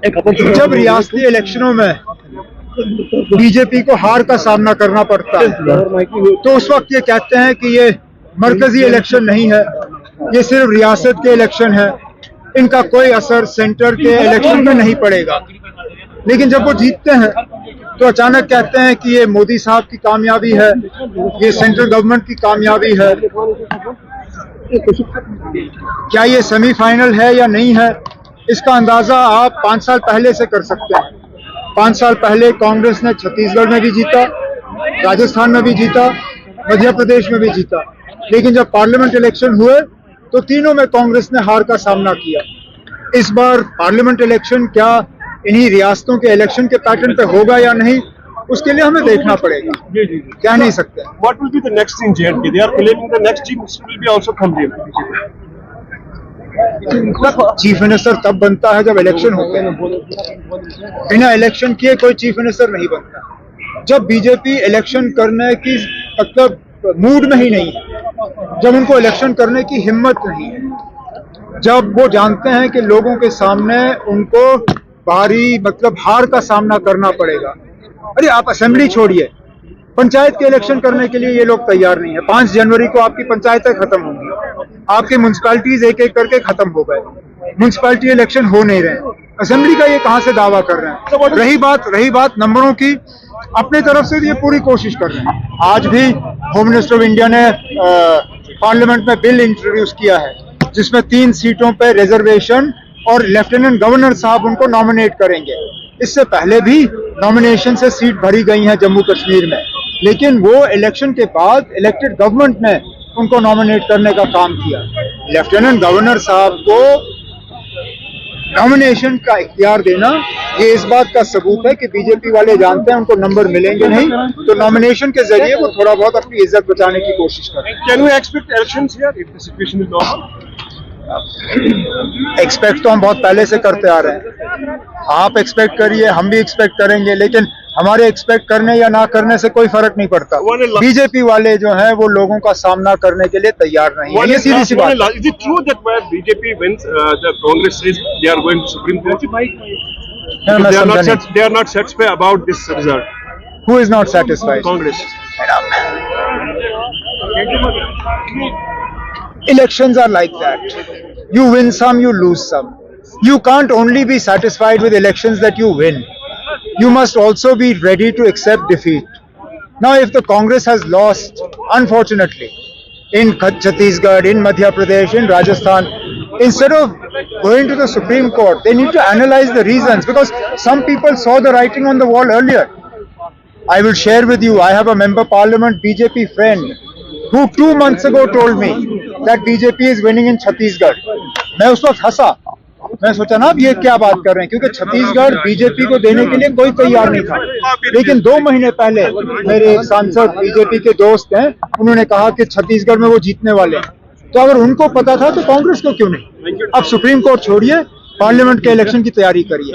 जब रियासती इलेक्शनों में बीजेपी को हार का सामना करना पड़ता है तो उस वक्त ये कहते हैं कि ये मरकजी इलेक्शन नहीं है, ये सिर्फ रियासत के इलेक्शन है, इनका कोई असर सेंटर के इलेक्शन में नहीं पड़ेगा। लेकिन जब वो जीतते हैं तो अचानक कहते हैं कि ये मोदी साहब की कामयाबी है, ये सेंट्रल गवर्नमेंट की कामयाबी है। क्या ये सेमीफाइनल है या नहीं है, इसका अंदाजा आप 5 साल पहले से कर सकते हैं। 5 साल पहले कांग्रेस ने छत्तीसगढ़ में भी जीता, राजस्थान में भी जीता, मध्य प्रदेश में भी जीता, लेकिन जब पार्लियामेंट इलेक्शन हुए तो तीनों में कांग्रेस ने हार का सामना किया। इस बार पार्लियामेंट इलेक्शन क्या इन्हीं रियासतों के इलेक्शन के पैटर्न पे होगा या नहीं, उसके लिए हमें देखना पड़ेगा। कह नहीं सकते। What will be the next in JNK? They are claiming the next chief minister will be also from JNK. Chief minister तब बनता है जब इलेक्शन होते हैं। बिना इलेक्शन किए कोई चीफ मिनिस्टर नहीं बनता। जब बीजेपी इलेक्शन करने की मतलब मूड में ही नहीं है, जब उनको इलेक्शन करने की हिम्मत नहीं है, जब वो जानते हैं कि लोगों के सामने उनको भारी मतलब हार का सामना करना पड़ेगा। अरे आप असेंबली छोड़िए, पंचायत के इलेक्शन करने के लिए ये लोग तैयार नहीं है। 5 जनवरी को आपकी पंचायतें खत्म होंगी, आपके म्युनिसिपैलिटीज एक एक करके खत्म हो गए, म्युनिसिपैलिटी इलेक्शन हो नहीं रहे, असेंबली का ये कहां से दावा कर रहे हैं। रही बात नंबरों की, अपने तरफ से ये पूरी कोशिश कर रहे हैं। आज भी होम मिनिस्टर ऑफ इंडिया ने पार्लियामेंट में बिल इंट्रोड्यूस किया है जिसमें 3 सीटों पर रिजर्वेशन और लेफ्टिनेंट गवर्नर साहब उनको नॉमिनेट करेंगे। इससे पहले भी नॉमिनेशन से सीट भरी गई हैं जम्मू कश्मीर में, लेकिन वो इलेक्शन के बाद इलेक्टेड गवर्नमेंट ने उनको नॉमिनेट करने का काम किया। लेफ्टिनेंट गवर्नर साहब को नॉमिनेशन का इख्तियार देना ये इस बात का सबूत है कि बीजेपी वाले जानते हैं उनको नंबर मिलेंगे नहीं, तो नॉमिनेशन के जरिए वो थोड़ा बहुत अपनी इज्जत बचाने की कोशिश कर रहे हैं। Can we expect elections here if the situation is normal? Expect तो हम बहुत पहले से करते आ रहे हैं। आप एक्सपेक्ट करिए, हम भी एक्सपेक्ट करेंगे, लेकिन हमारे एक्सपेक्ट करने या ना करने से कोई फर्क नहीं पड़ता। बीजेपी वाले जो हैं वो लोगों का सामना करने के लिए तैयार नहीं है, ये सीधी सी बात है। Is it true that when BJP wins, the Congress says they are going to Supreme Court? They are not satisfied about this result. Who is not satisfied? Congress. Elections are like that. You win some, you lose some. You can't only be satisfied with elections that you win. You must also be ready to accept defeat. Now, if the Congress has lost, unfortunately, in Chhattisgarh, in Madhya Pradesh, in Rajasthan, instead of going to the Supreme Court, they need to analyze the reasons, because some people saw the writing on the wall earlier. I will share with you, I have a member parliament BJP friend who 2 months ago told me that BJP is winning in Chhattisgarh. मैं उस वक्त हंसा, मैं सोचा ना अब ये क्या बात कर रहे हैं, क्योंकि छत्तीसगढ़ बीजेपी को देने के लिए कोई तैयार नहीं था। लेकिन 2 महीने पहले मेरे एक सांसद बीजेपी के दोस्त हैं, उन्होंने कहा कि छत्तीसगढ़ में वो जीतने वाले हैं। तो अगर उनको पता था तो कांग्रेस को क्यों नहीं। अब सुप्रीम कोर्ट छोड़िए, पार्लियामेंट के इलेक्शन की तैयारी करिए।